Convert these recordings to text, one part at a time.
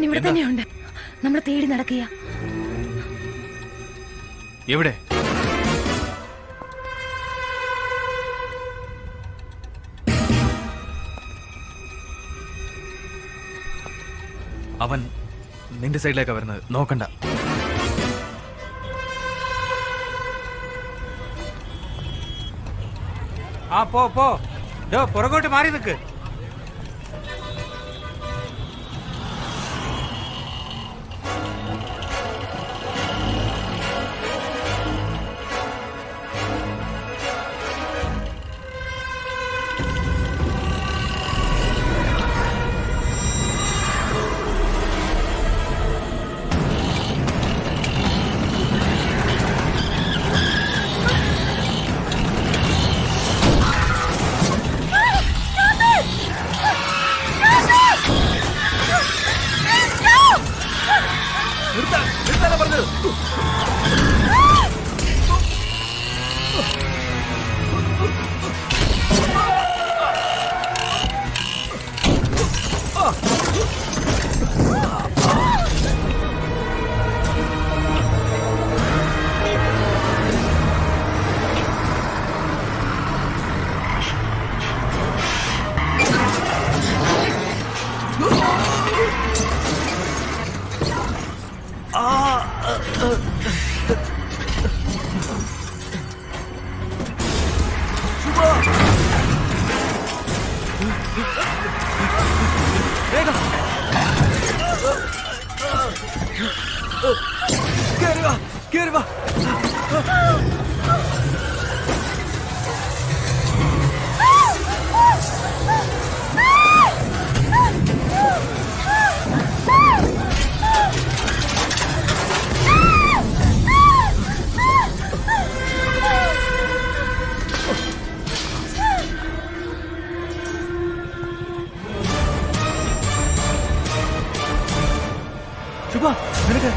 ഇവിടെ തന്നെയുണ്ട്. നമ്മൾ തേടി നടക്കുക. എവിടെ? അവൻ നിന്റെ സൈഡിലേക്കാ വരുന്നത്, നോക്കണ്ട. ആ പോ പുറകോട്ട് മാറി നിൽക്ക്. ശുഭ, നിനക്ക്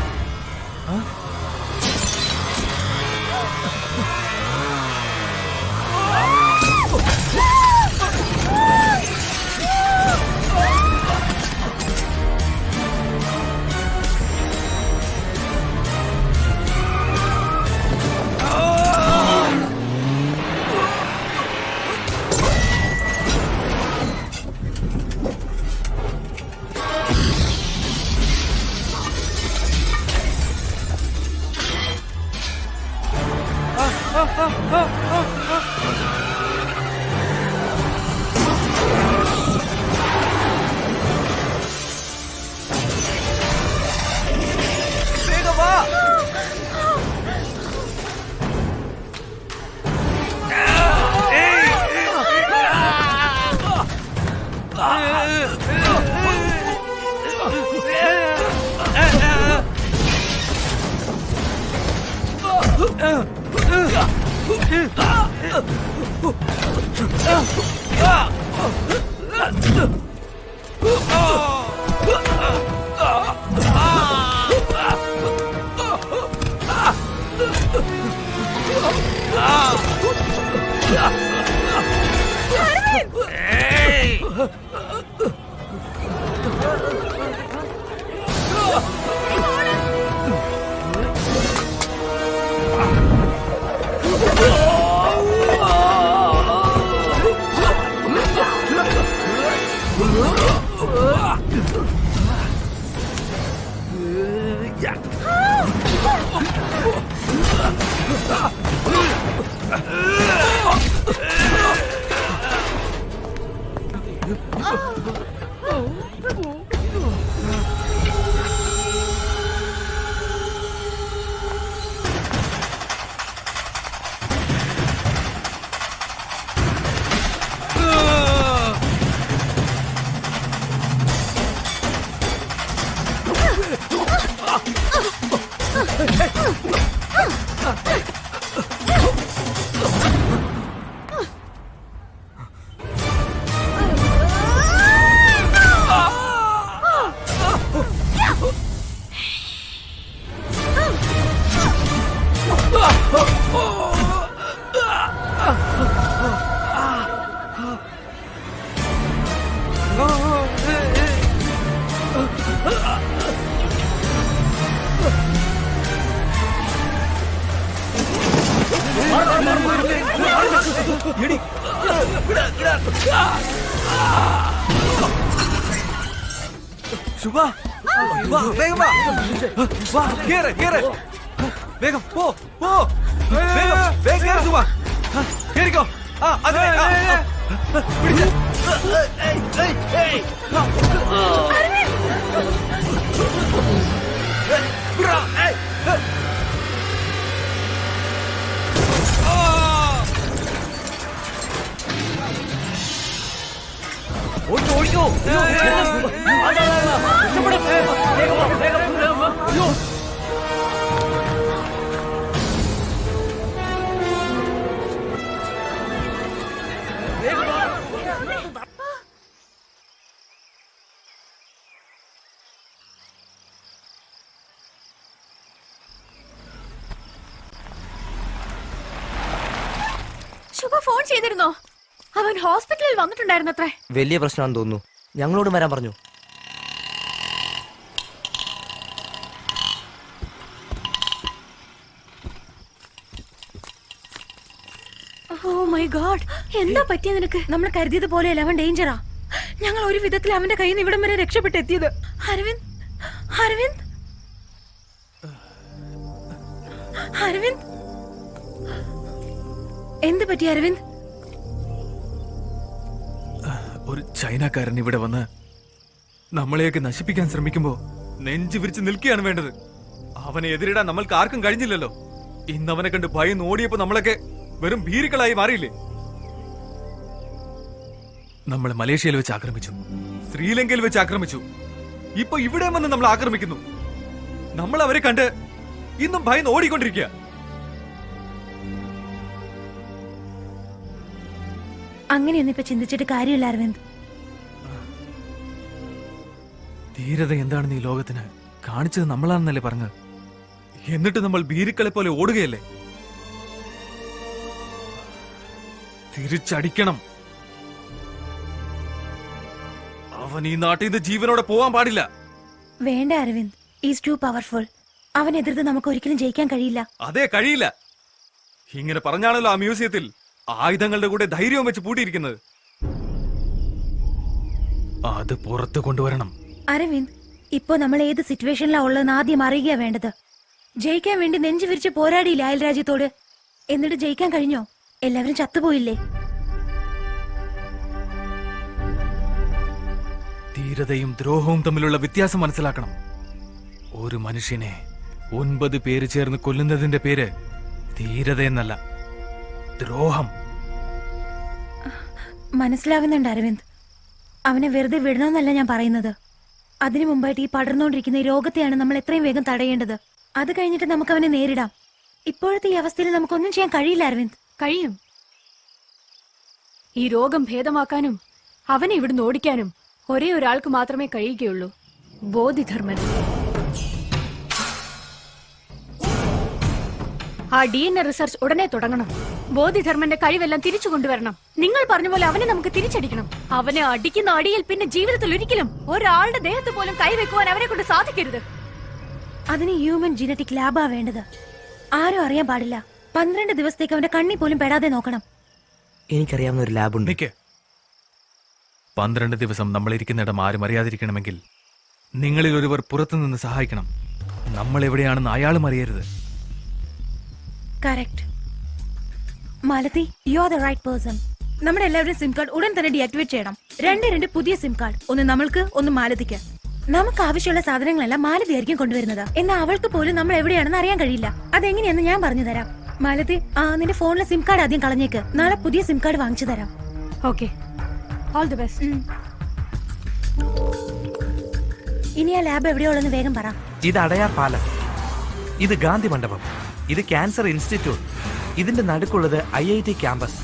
ശുഭ വാ, വേഗം വാ. വാ, കേറ്, കേറ്. വേഗം പോ, പോ. വേഗം, വേഗം കേറ് ശുഭ. കേറിക്കോ. അതിനെ, പിടിച്ച്. വിടാ, ഓടിക്കോ. ശുഭ ഫോൺ ചെയ്തിരുന്നോ? അവൻ ഹോസ്പിറ്റലിൽ വന്നിട്ടുണ്ടായിരുന്നത്രേ. വലിയ പ്രശ്നമാണെന്ന് തോന്നുന്നു. ഞങ്ങളോട് വരാൻ പറഞ്ഞു. ഓ മൈ ഗോഡ്, എന്താ പറ്റിയ നിനക്ക്? നമ്മൾ കരുതിയത് പോലെയല്ല, അവൻ ഡേഞ്ചറാ. ഞങ്ങൾ ഒരു വിധത്തിൽ അവന്റെ കയ്യിൽ നിന്ന് ഇവിടം വരെ രക്ഷപ്പെട്ടെത്തിയത്. അരവിന്ദ്, അരവിന്ദ്, അരവിന്ദ്, എന്ത് പറ്റി അരവിന്ദ്? ഒരു ചൈനക്കാരൻ ഇവിടെ വന്ന് നമ്മളെയൊക്കെ നശിപ്പിക്കാൻ ശ്രമിക്കുമ്പോ നെഞ്ചു വിരിച്ച് നിൽക്കുകയാണ് വേണ്ടത്. അവനെ എതിരിടാൻ നമ്മൾക്ക് ആർക്കും കഴിഞ്ഞില്ലല്ലോ. ഇന്ന് അവനെ കണ്ട് ഭയം ഓടിയപ്പോ നമ്മളൊക്കെ വെറും ഭീരുക്കളായി മാറിയില്ലേ? നമ്മളെ മലേഷ്യയിൽ വെച്ച് ആക്രമിച്ചു, ശ്രീലങ്കയിൽ വെച്ച് ആക്രമിച്ചു, ഇപ്പൊ ഇവിടെ വന്ന് നമ്മൾ ആക്രമിക്കുന്നു. നമ്മൾ അവരെ കണ്ട് ഇന്നും ഭയം ഓടിക്കൊണ്ടിരിക്കുക. അങ്ങനെയൊന്നും ഇപ്പൊ ചിന്തിച്ചിട്ട് കാര്യമില്ല അരവിന്ദ്. ധീരത എന്താണെന്ന് ഈ ലോകത്തിന് കാണിച്ചത് നമ്മളാണെന്നല്ലേ പറഞ്ഞത്? എന്നിട്ട് നമ്മൾ ഭീരുക്കളെ പോലെ ഓടുകയല്ലേ? തിരിച്ചടിക്കണം. അവൻ ഈ നാട്ടിൽ നിന്ന് ജീവനോടെ പോവാൻ പാടില്ല. വേണ്ട അരവിന്ദ്, ഈസ് ടു പവർഫുൾ. അവൻ എതിർത്ത് നമുക്ക് ഒരിക്കലും ജയിക്കാൻ കഴിയില്ല. അതെ, കഴിയില്ല. ഇങ്ങനെ പറഞ്ഞാണല്ലോ ആ മ്യൂസിയത്തിൽ ആയുധങ്ങളുടെ കൂടെ ധൈര്യവും വെച്ച് പൂട്ടിയിരിക്കുന്നത്. അത് പുറത്തു കൊണ്ടുവരണം. അരവിന്ദ്, ഇപ്പോ നമ്മൾ ഏത് സിറ്റുവേഷനിലാ ഉള്ളതെന്ന് ആദ്യം അറിയുക വേണ്ടത്. ജയിക്കാൻ വേണ്ടി നെഞ്ചു വിരിച്ച് പോരാടിയില്ല അയൽരാജ്യത്തോട്. എന്നിട്ട് ജയിക്കാൻ കഴിഞ്ഞോ? എല്ലാവരും ചത്തുപോയില്ലേ? ധീരതയും ദ്രോഹവും തമ്മിലുള്ള വ്യത്യാസം മനസ്സിലാക്കണം. ഒരു മനുഷ്യനെ 9 പേര് ചേർന്ന് കൊല്ലുന്നതിന്റെ പേര് ധീരതയെന്നല്ല, ദ്രോഹം. മനസ്സിലാവുന്നുണ്ട് അരവിന്ദ്. അവനെ വെറുതെ വിടണമെന്നല്ല ഞാൻ പറയുന്നത്. അതിനു മുമ്പായിട്ട് ഈ പടർന്നുകൊണ്ടിരിക്കുന്ന ഈ രോഗത്തെയാണ് നമ്മൾ എത്രയും വേഗം തടയേണ്ടത്. അത് കഴിഞ്ഞിട്ട് നമുക്ക് അവനെ നേരിടാം. ഇപ്പോഴത്തെ ഈ അവസ്ഥയിൽ നമുക്കൊന്നും ചെയ്യാൻ കഴിയില്ല അരവിന്ദ്. കഴിയും. ഈ രോഗം ഭേദമാക്കാനും അവനെ ഇവിടുന്ന് ഓടിക്കാനും ഒരേ ഒരാൾക്ക് മാത്രമേ കഴിയുകയുള്ളൂ, ബോധിധർമ്മൻ. ആ DNA റിസർച്ച് ഉടനെ തുടങ്ങണം. ബോധിധർമ്മന്റെ കഴിവെല്ലാം തിരിച്ചു കൊണ്ടുവരണം. നിങ്ങൾ പറഞ്ഞ പോലെ അവനെ നമുക്ക് തിരിച്ചടിക്കണം. അവനെ അടിക്കുന്ന അടിയിൽ പിന്നെ ജീവിതത്തിൽ ഒരിക്കലും ഒരാളുടെ ദേഹത്ത് പോലും കൈവെക്കുവാൻ അവനെ കൊണ്ട് സാധിക്കരുത്. അതിന് ഹ്യൂമൻ ജനറ്റിക് ലാബാ വേണ്ടത്. ആരും അറിയാൻ പാടില്ല. 12 ദിവസത്തേക്ക് അവന്റെ കണ്ണി പോലും പെടാതെ നോക്കണം. എനിക്കറിയാവുന്ന ഒരു ലാബുണ്ട്. നിക്ക്. 12 ദിവസം നമ്മൾ ഇരിക്കുന്നിടം ആരും അറിയാതിരിക്കണമെങ്കിൽ നിങ്ങളിൽ ഒരുവർ പുറത്തുനിന്ന് സഹായിക്കണം. നമ്മൾ എവിടെയാണെന്ന് അയാളും അറിയരുത്. Correct. Malathi, you are the right person. നമ്മുടെ എല്ലാവരുടെയും സിം കാർഡ് ഉടൻ തന്നെ ഡീആക്ടിവേറ്റ് ചെയ്യണം. 2 പുതിയ സിം കാർഡ്, ഒന്ന് നമ്മൾക്ക്, ഒന്ന് മാലതിക്ക്. നമുക്ക് ആവശ്യമുള്ള സാധനങ്ങളെല്ലാം മാലതി ആയിരിക്കും കൊണ്ടുവരുന്നത്. എന്നാൽ അവൾക്ക് പോലും നമ്മൾ എവിടെയാണെന്ന് അറിയാൻ കഴിയില്ല. അതെങ്ങനെയെന്ന് ഞാൻ പറഞ്ഞു തരാം. മാലതി, നിന്റെ ഫോണിലെ സിം കാർഡ് ആദ്യം കളഞ്ഞേക്ക്. നാളെ പുതിയ സിം കാർഡ് വാങ്ങിച്ചു തരാം. Okay, all the best. ഇനി ആ ലാബ് എവിടെയുള്ളെന്ന് വേഗം പറ. ഇത് അടയാർ പാലം, ഇത് ഗാന്ധി മണ്ഡപം, ഇത് ക്യാൻസർ ഇൻസ്റ്റിറ്റ്യൂട്ട്, ഇതിന്റെ നടുക്കുള്ളത് IIT ക്യാമ്പസ്.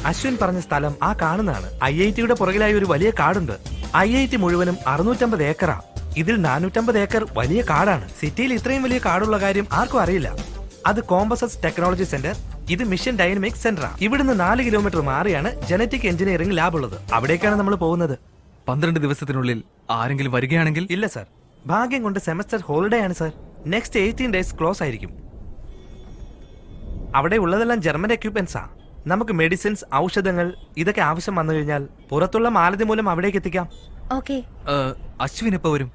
അശ്വിൻ പറഞ്ഞ സ്ഥലം ആ കാണുന്നതാണ്. IITയുടെ പുറകിലായി ഒരു വലിയ കാടുണ്ട്. IIT മുഴുവനും 650 ഏക്കറാ. ഇതിൽ 450 ഏക്കർ വലിയ കാടാണ്. സിറ്റിയിൽ ഇത്രയും വലിയ കാടുള്ള കാര്യം ആർക്കും അറിയില്ല. അത് കോമ്പസസ് ടെക്നോളജി സെന്റർ, ഇത് മിഷൻ ഡൈനമിക് സെന്ററാ. ഇവിടുന്ന് 4 കിലോമീറ്റർ മാറിയാണ് ജനറ്റിക് എഞ്ചിനീയറിംഗ് ലാബ് ഉള്ളത്. അവിടേക്കാണ് നമ്മൾ പോകുന്നത്. 12 ദിവസത്തിനുള്ളിൽ ആരെങ്കിലും വരികയാണെങ്കിൽ? ഇല്ല സർ, ഭാഗ്യം കൊണ്ട് സെമസ്റ്റർ ഹോളിഡേ ആണ് സർ. നെക്സ്റ്റ് 18 ഡേയ്സ് ക്ലോസ് ആയിരിക്കും. അവിടെ ഉള്ളതെല്ലാം ജർമ്മൻ എക്യുപ്മെന്റ്സാ. നമുക്ക് മെഡിസിൻസ്, ഔഷധങ്ങൾ ഇതൊക്കെ ആവശ്യം വന്നു കഴിഞ്ഞാൽ പുറത്തുള്ള മാലതി മൂലം അവിടേക്ക് എത്തിക്കാം. ഓക്കെ. അശ്വിൻ എപ്പോ വരും?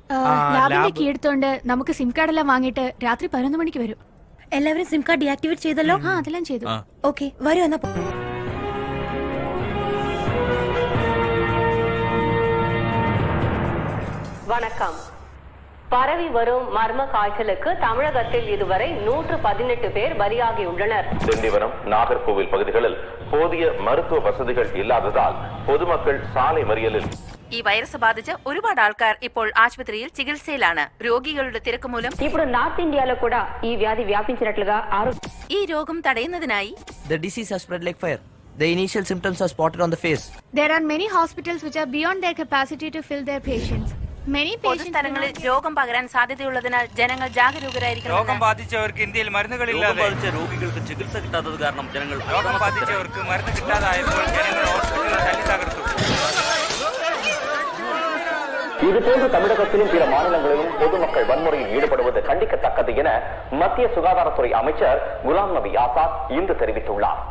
ലാബിന്റെ കീ എടുത്തോണ്ട് നമുക്ക് സിം കാർഡ് എല്ലാം വാങ്ങിയിട്ട് രാത്രി 11 മണിക്ക് വരും. എല്ലാവരും സിം കാർഡ് ഡീആക്ടിവേറ്റ് ചെയ്തല്ലോ? ആ അതെല്ലാം ചെയ്തു. ഓക്കെ, വരൂ എന്നാ. வணக்கம். பரவி வரும் மர்ம காய்ச்சலுக்கு தமிழகத்தில் இதுவரை 118 பேர் பலியாகியுள்ளனர். திண்டிவனம், நாகர்கோவில் பகுதிகளில் போதிய மருத்துவ வசதிகள் இல்லாததால் பொதுமக்கள் சாலை மறியலில். ഈ വൈറസ് ബാധിച്ച് ഒരുപാട് ആൾക്കാർ ഇപ്പോൾ ആശുപത്രിയിൽ ചികിത്സയിലാണ്. രോഗികളുടെ തിരക്ക് മൂലം ఇప్పుడు నార్త్ ఇండియాలో కూడా ఈ వ్యాధి వ్యాపించినట్లుగా ഈ രോഗം തടയുന്നതിനായി The disease has spread like fire. The initial symptoms are spotted on the face. There are many hospitals which are beyond their capacity to fill their patients. Many patients പൊതുസ്ഥലങ്ങളിൽ രോഗം പകരാൻ സാധ്യതയുള്ളതിനാൽ ജനങ്ങൾ ജാഗരൂകരായിരിക്കണം. രോഗം ബാധിച്ചവർക്ക് ഇന്ത്യയിൽ മരുന്നുകളില്ലാതെ രോഗികൾക്ക് ചികിത്സ കിട്ടാത്തത് കാരണം ജനങ്ങൾ രോഗം ബാധിച്ചവർക്ക് മരുന്ന് കിട്ടാതായപ്പോൾ ജനങ്ങൾ ഹോസ്പിറ്റലുകൾ തല്ലി തകർത്തു. இதுபோன்று தமிழகத்திலும் பிற மாநிலங்களிலும் பொதுமக்கள் வன்முறையில் ஈடுபடுவது கண்டிக்கத்தக்கது என மத்திய சுகாதாரத்துறை அமைச்சர் குலாம் நபி ஆசாத் இன்று தெரிவித்துள்ளார்.